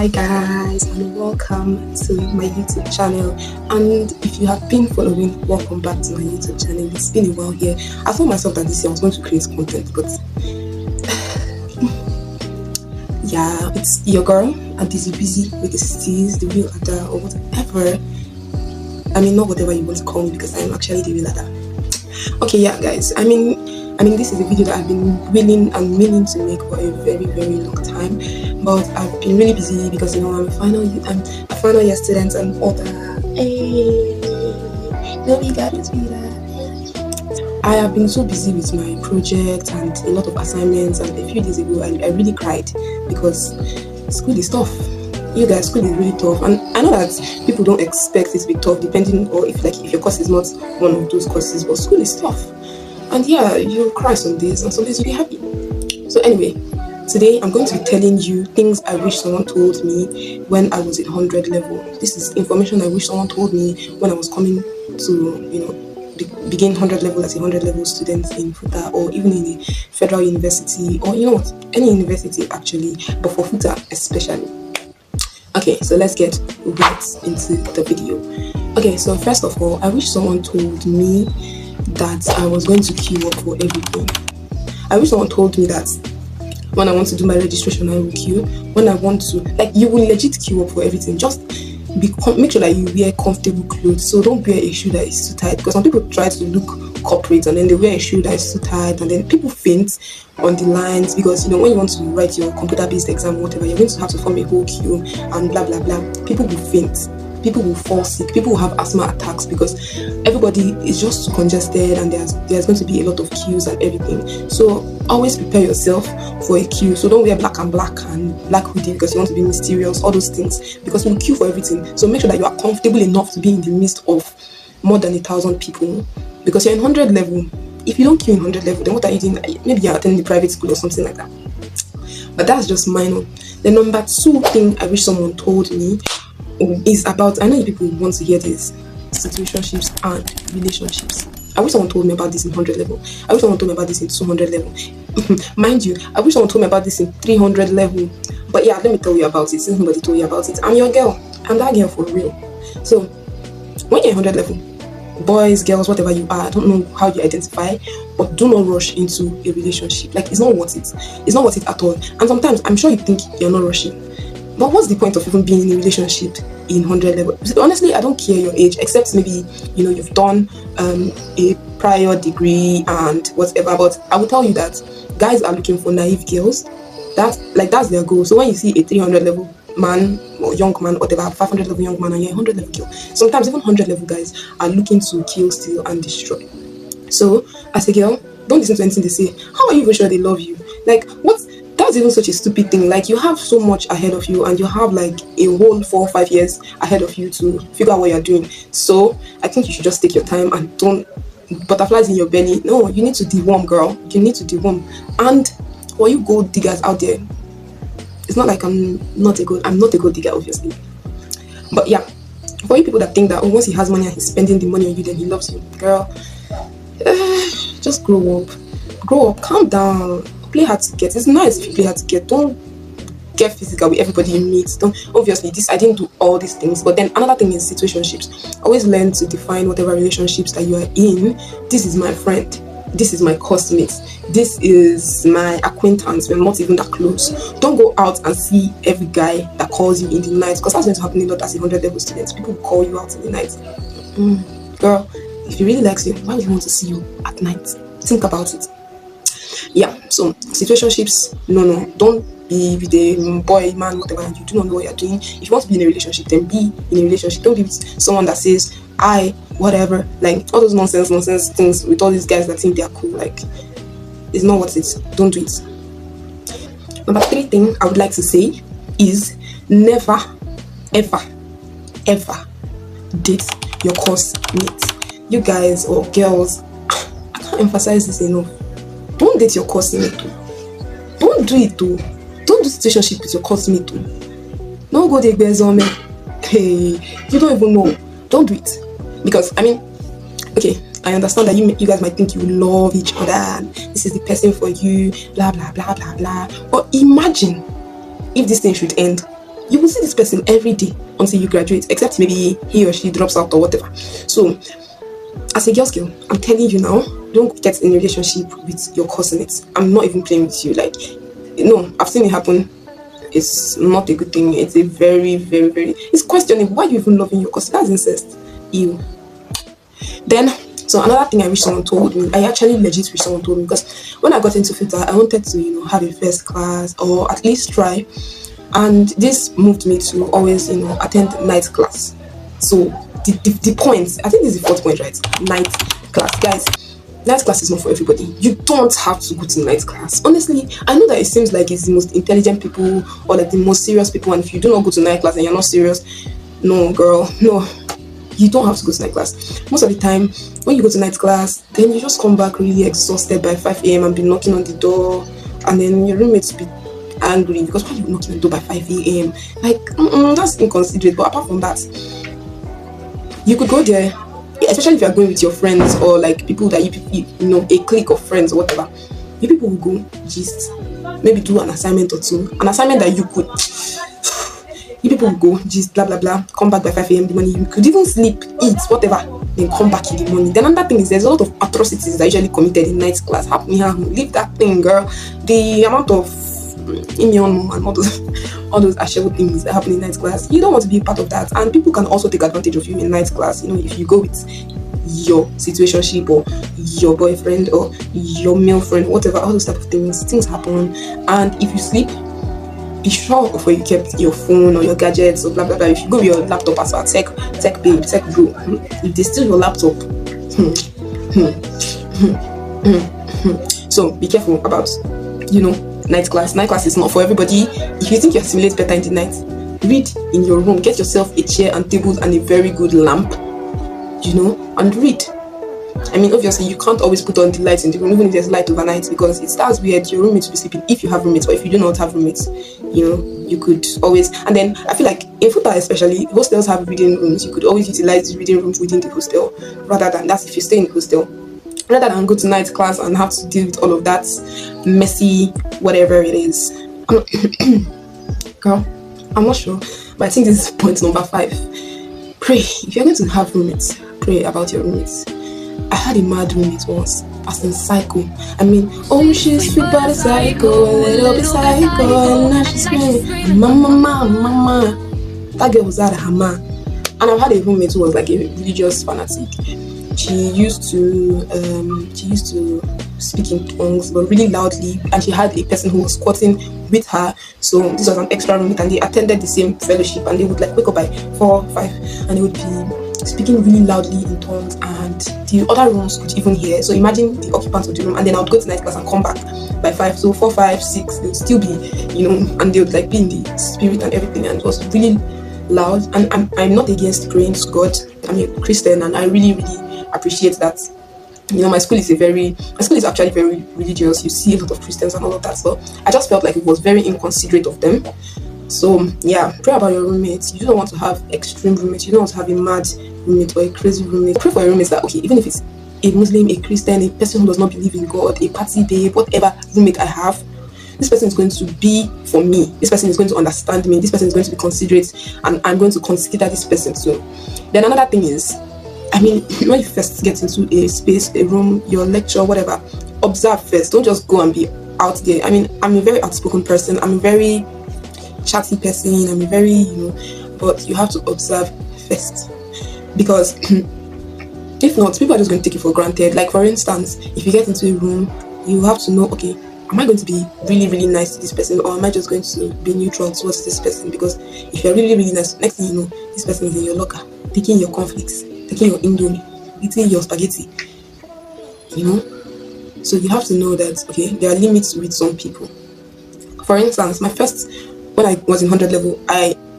Hi guys, and welcome to my YouTube channel. And if you have been following, welcome back to my YouTube channel. It's been a while here. I told myself that this year I was going to create content, but yeah, it's your girl and busy with the steez, the real Ada, or whatever. I mean, not whatever you want to call me, because I'm actually the real Ada. Okay, yeah guys, I mean this is a video that I've been willing and meaning to make for a very long time, but I've been really busy because I'm a final year student and all that. Hey, no, we got it, I have been so busy with my project and a lot of assignments, and a few days ago I really cried because school is tough. You guys, school is really tough, and I know that people don't expect it to be tough, depending or if your course is not one of those courses, but school is tough. And yeah, you'll cry some days and some days you'll be happy. So anyway, today I'm going to be telling you things I wish someone told me when I was at 100 level. This is information I wish someone told me when I was coming to, begin 100 level as a 100 level student in FUTA, or even in a federal university, or any university actually, but for FUTA especially. Okay, so let's get right into the video. Okay, so first of all, I wish someone told me that I was going to queue up for everything. I wish someone told me that when I want to do my registration, I will queue. When I want to, you will legit queue up for everything. Just make sure that you wear comfortable clothes. So don't wear a shoe that is too tight, because some people try to look corporate and then they wear a shoe that is too tight, and then people faint on the lines, because when you want to write your computer-based exam or whatever, you're going to have to form a whole queue and blah blah blah. People will faint. People will fall sick, people will have asthma attacks, because everybody is just too congested and there's going to be a lot of queues and everything. So always prepare yourself for a queue. So don't wear black and black hoodie because you want to be mysterious, all those things, because you queue for everything. So make sure that you are comfortable enough to be in the midst of more than 1,000 people, because you're in 100 level. If you don't queue in 100 level, then what are you doing? Maybe you're attending the private school or something like that. But that's just minor. The number 2 thing I wish someone told me is about, I know you people want to hear this, situationships and relationships. I wish someone told me about this in 100 level. I wish someone told me about this in 200 level. Mind you, I wish someone told me about this in 300 level. But yeah, let me tell you about it, since nobody told you about it. I'm your girl. I'm that girl for real. So when you're 100 level, boys, girls, whatever you are, I don't know how you identify, but do not rush into a relationship. It's not worth it. It's not worth it at all. And sometimes I'm sure you think you're not rushing, but what's the point of even being in a relationship in 100 level? Honestly, I don't care your age, except maybe you've done a prior degree and whatever. But I will tell you that guys are looking for naive girls. That's their goal. So when you see a 300 level man or young man, whatever, 500 level young man, and you're a 100 level girl, sometimes even 100 level guys are looking to kill, steal, and destroy. So as a girl, don't listen to anything they say. How are you even sure they love you? That's even such a stupid thing. You have so much ahead of you, and you have a whole 4 or 5 years ahead of you to figure out what you're doing. So I think you should just take your time and don't butterflies in your belly. No, you need to deworm, girl. You need to deworm. And for you gold diggers out there, it's not like I'm not a gold digger, obviously. But yeah, for you people that think that once he has money and he's spending the money on you, then he loves you, girl, just grow up, calm down. Play hard to get. It's nice if you play hard to get. Don't get physical with everybody you meet. Obviously, I didn't do all these things. But then another thing is situationships. Always learn to define whatever relationships that you are in. This is my friend. This is my classmate. This is my acquaintance. We're not even that close. Don't go out and see every guy that calls you in the night, because that's going to happen a lot as a 100 level student. People will call you out in the night. Girl, if he really likes you, why would he want to see you at night? Think about it. Yeah, so situationships, no, don't be with a boy, man, whatever, and you do not know what you're doing. If you want to be in a relationship, then be in a relationship. Don't be with someone that says whatever, all those nonsense things with all these guys that think they are cool. It's not worth it. Don't do it. Number 3 thing I would like to say is never ever date your course mate. You guys or girls, I can't emphasize this enough. Don't date your course mate. Don't do it too. Don't do situationship with your course mate too. Don't go there, me. Hey, you don't even know. Don't do it. Because okay, I understand that you guys might think you love each other and this is the person for you, blah blah blah blah blah. But imagine if this thing should end. you will see this person every day until you graduate, except maybe he or she drops out or whatever. So as a girl's girl, I'm telling you now, don't get in a relationship with your cousins. I'm not even playing with you. Like, no, I've seen it happen. It's not a good thing. It's a very, very, very, it's questioning why you even loving your cousin. That's incest. Ew. Then, so another thing I wish someone told me, I actually legit wish someone told me, because when I got into filter, I wanted to, have a first class or at least try. And this moved me to always, attend night class. So the point, I think this is the fourth point, right? Night class. Guys, night class is not for everybody. You don't have to go to night class. Honestly, I know that it seems like it's the most intelligent people or like the most serious people, and if you do not go to night class and you're not serious, no girl, no, you don't have to go to night class. Most of the time when you go to night class, then you just come back really exhausted by 5 a.m. and be knocking on the door, and then your roommates be angry because why are you knocking on the door by 5 a.m. like that's inconsiderate. But apart from that, you could go there, especially if you're going with your friends or like people that you a clique of friends or whatever. You people will go just maybe do an assignment or two, an assignment that you could. You people will go just blah blah blah, come back by 5 a.m. the morning. You could even sleep, eat, whatever, then come back in the morning. Then another thing is there's a lot of atrocities that are usually committed in night class. Leave that thing, girl. The amount of immune and all those ashamed things that happen in night class, you don't want to be a part of that. And people can also take advantage of you in night class. If you go with your situationship or your boyfriend or your male friend, whatever, all those type of things happen. And if you sleep, be sure of where you kept your phone or your gadgets or blah blah blah. If you go with your laptop as well, tech babe, tech bro, if they steal your laptop, so be careful about night class. Night class is not for everybody. If you think you assimilate better in the night, read in your room. Get yourself a chair and table and a very good lamp, and read. I mean, obviously, you can't always put on the lights in the room, even if there's light overnight, because it starts weird. Your roommates will be sleeping if you have roommates, or if you do not have roommates, you could always. And then I feel like in Futa, especially, hostels have reading rooms. You could always utilize the reading rooms within the hostel, rather than that's if you stay in the hostel, rather than go to night class and have to deal with all of that messy whatever it is. Girl, I'm not sure, but I think this is point number 5. Pray. If you're going to have roommates, pray about your roommates. I had a mad roommate once, as in psycho. I mean, oh, she's sweet but a psycho, a little bit psycho, and now she's screaming, mama. That girl was out of her mind. And I've had a roommate who was like a religious fanatic. She used to speak in tongues, but really loudly, and she had a person who was squatting with her. So this was an extra roommate, and they attended the same fellowship, and they would like wake up by 4, 5, and they would be speaking really loudly in tongues, and the other rooms could even hear. So imagine the occupants of the room, and then I would go to night class and come back by 5. So 4, 5, 6, they would still be, and they would like be in the spirit and everything, and it was really loud. And I'm not against praying to God. I'm a Christian, and I really, really appreciate that. My school is actually very religious. You see a lot of Christians and all of that. So I just felt like it was very inconsiderate of them. So yeah, pray about your roommates. You don't want to have extreme roommates. You don't want to have a mad roommate or a crazy roommate. Pray for your roommates that, okay, even if it's a Muslim, a Christian, a person who does not believe in God, a party babe, whatever roommate I have, this person is going to be for me. This person is going to understand me. This person is going to be considerate, and I'm going to consider this person too. Then another thing is, when you first get into a space, a room, your lecture, whatever, observe first. Don't just go and be out there. I'm a very outspoken person. I'm a very chatty person. I'm a very, but you have to observe first. Because if not, people are just going to take it for granted. Like, for instance, if you get into a room, you have to know, okay, am I going to be really, really nice to this person, or am I just going to be neutral towards this person? Because if you're really, really nice, next thing you know, this person is in your locker, taking your conflicts, taking your indomie, eating your spaghetti, So you have to know that, okay, there are limits with some people. For instance, when I was in 100 level,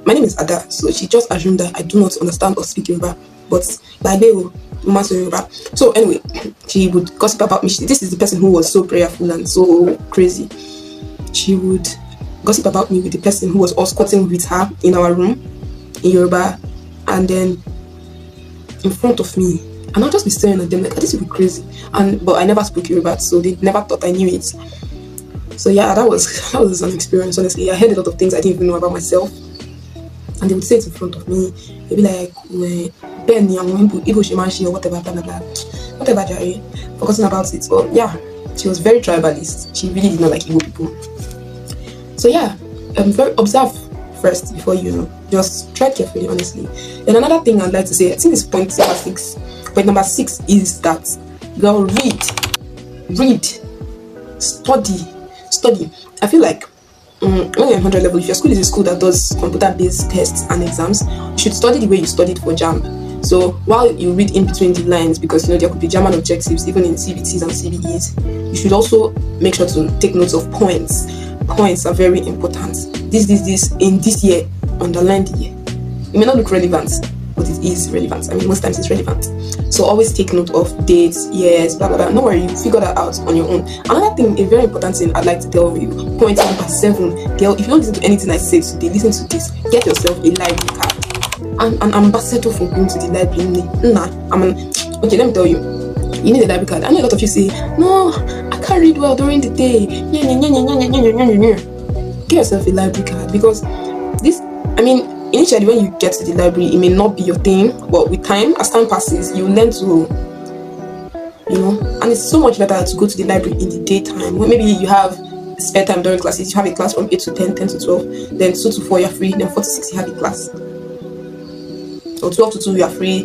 my name is Ada, so she just assumed that I do not understand or speak Yoruba, but by the Yoruba. So anyway, she would gossip about me. This is the person who was so prayerful and so crazy. She would gossip about me with the person who was all squatting with her in our room in Yoruba, and then in front of me, and I'll just be staring at them like, this would be crazy. But I never spoke Yoruba, so they never thought I knew it. So yeah, that was an experience. Honestly, I heard a lot of things I didn't even know about myself. and they would say it in front of me. They'd be like, Benny, I'm Igbo Shimashi or whatever, blah blah blah. Whatever, Jerry. Forgotten about it. But yeah, she was very tribalist. She really did not like Igbo people. So yeah, very observe first before you just tread carefully, honestly. And another thing I'd like to say, I think it's point number 6. Point number 6 is that girl, read, study. I feel like when you're in 100 level, if your school is a school that does computer-based tests and exams, you should study the way you studied for JAMB. So while you read in between the lines, because there could be German objectives even in CBTs and CBEs, you should also make sure to take notes of points. Points are very important. This in this year, underline the year. It may not look relevant, but it is relevant. I mean, most times it's relevant. So always take note of dates, years, blah blah blah. No worry, you figure that out on your own. Another thing, a very important thing I'd like to tell you, point number 7, girl, if you don't listen to anything I say today, listen to this. Get yourself a library card. I'm an ambassador for going to the library. Okay, let me tell you. You need a library card. I know a lot of you say, no, I can't read well during the day. Get yourself a library card, because initially when you get to the library, it may not be your thing, but with time, as time passes, you learn to, and it's so much better to go to the library in the daytime. When maybe you have spare time during classes, you have a class from 8 to 10, 10 to 12, then 2 to 4 you're free, then 4 to 6 you have a class. Or 12 to 2 you are free,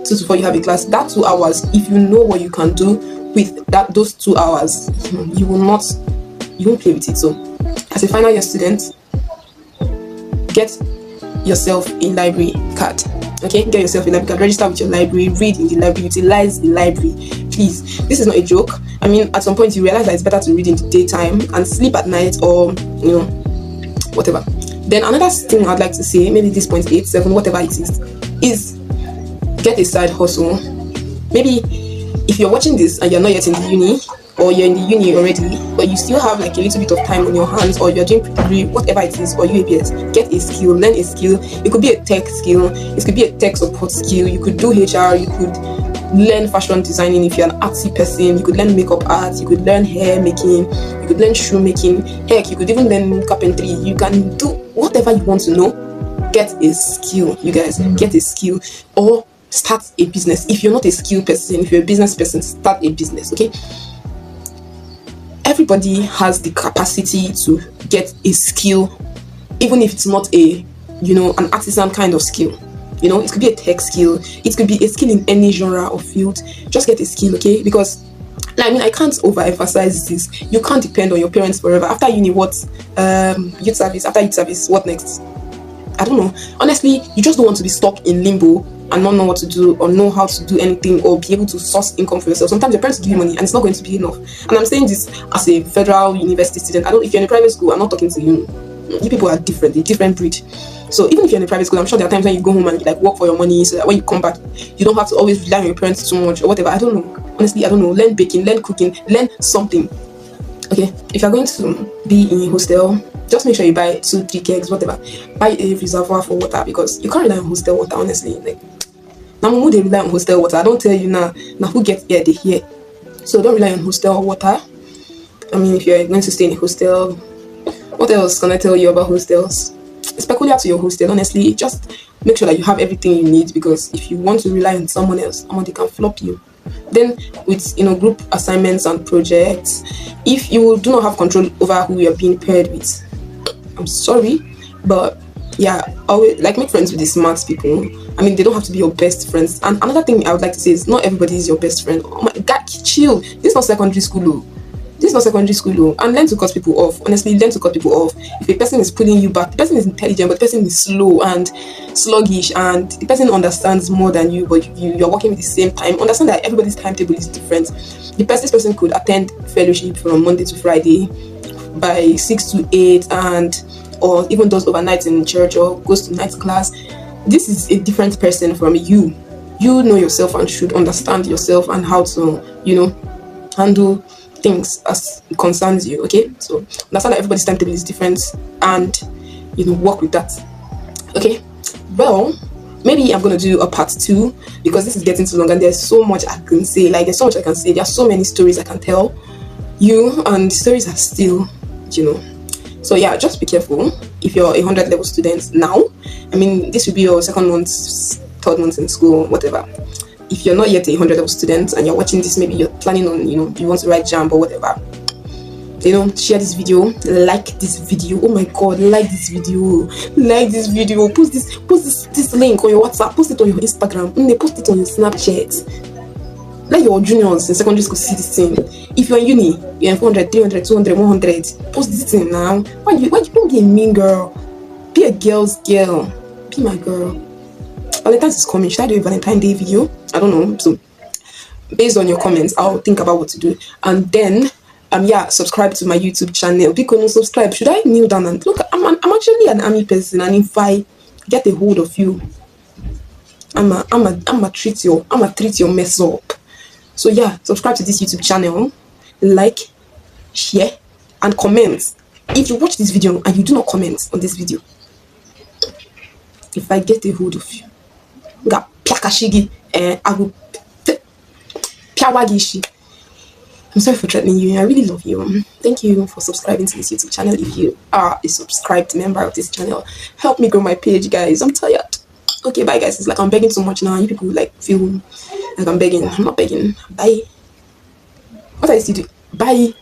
2 to 4 you have a class. That 2 hours, if you know what you can do with those 2 hours, you won't play with it. So as a final year student, get yourself a library card. Okay, get yourself a library card, register with your library, read in the library, utilize the library. Please, this is not a joke. I mean, at some point you realize that it's better to read in the daytime and sleep at night, or whatever. Then another thing I'd like to say, maybe this point 8, 7, whatever it is get a side hustle. Maybe if you're watching this and you're not yet in the uni, or you're in the uni already, but you still have like a little bit of time on your hands, or you're doing pre-degree, whatever it is, or UABS, get a skill, learn a skill. It could be a tech skill, it could be a tech support skill, you could do HR, you could learn fashion designing if you're an artsy person, you could learn makeup art, you could learn hair making, you could learn shoe making, heck, you could even learn carpentry. You can do whatever you want to know. Get a skill, you guys, get a skill, or start a business. If you're not a skill person, if you're a business person, start a business, okay? Everybody has the capacity to get a skill, even if it's not an artisan kind of skill. It could be a tech skill, it could be a skill in any genre or field. Just get a skill, okay? Because I can't overemphasize this. You can't depend on your parents forever. After uni, what? Youth service. After youth service, what next? I don't know. Honestly, you just don't want to be stuck in limbo and not know what to do, or know how to do anything, or be able to source income for yourself. Sometimes your parents give you money and it's not going to be enough. And I'm saying this as a federal university student. If you're in a private school, I'm not talking to you. You people are different, a different breed. So even if you're in a private school, I'm sure there are times when you go home and you work for your money, so that when you come back, you don't have to always rely on your parents too much or whatever. I don't know. Honestly, I don't know. Learn baking, learn cooking, learn something. Okay, if you're going to be in a hostel, just make sure you buy 2-3 kegs, whatever. Buy a reservoir for water, because you can't rely on hostel water, honestly. Now who they rely on hostel water? I don't tell you now who gets here, they hear. So don't rely on hostel water. If you're going to stay in a hostel, what else can I tell you about hostels? It's peculiar to your hostel, honestly. Just make sure that you have everything you need, because if you want to rely on someone else, they can flop you. Then with group assignments and projects, if you do not have control over who you're being paired with, I'm sorry, but yeah, always make friends with the smart people. They don't have to be your best friends. And another thing I would like to say is, not everybody is your best friend. Oh my god, chill. This is not secondary school. And learn to cut people off. Honestly, learn to cut people off. If a person is pulling you back, the person is intelligent, but the person is slow and sluggish, and the person understands more than you, but you're working with the same time. Understand that everybody's timetable is different. This person could attend fellowship from Monday to Friday by 6 to 8, or even does overnight in church, or goes to night class. This is a different person from you. You know yourself and should understand yourself and how to, handle things as it concerns you, okay? So understand that everybody's timetable is different, and work with that, okay? Well, maybe I'm gonna do a part 2, because this is getting too long and there's so much I can say. There's so much I can say. There are so many stories I can tell you, and stories are still, So yeah, just be careful if you're a 100 level student now. I mean, this will be your second month, third month in school, whatever. If you're not yet a 100 level student and you're watching this, maybe you're planning on, you want to write jam or whatever, share this video, like this video. Oh my god, like this video, post this link on your WhatsApp, post it on your Instagram, post it on your Snapchat. Let your juniors in secondary school see this thing. If you're in uni, you're in 400, 300, 200, 100, post this thing now. Why you don't be a mean girl? Be a girl's girl. Be my girl. Valentine's is coming. Should I do a Valentine's Day video? I don't know. So based on your comments, I'll think about what to do. And then subscribe to my YouTube channel. Because subscribe. Should I kneel down and look? I'm actually an army person, and if I get a hold of you, I'ma treat your mess up. So yeah, subscribe to this YouTube channel, like, share, and comment. If you watch this video and you do not comment on this video, if I get a hold of you, I will piawagishi. I'm sorry for threatening you. I really love you. Thank you for subscribing to this YouTube channel. If you are a subscribed member of this channel, help me grow my page, guys. I'm tired. Okay, bye, guys. It's like I'm begging so much now. You people feel like I'm begging. I'm not begging. Bye. What I still do? Bye.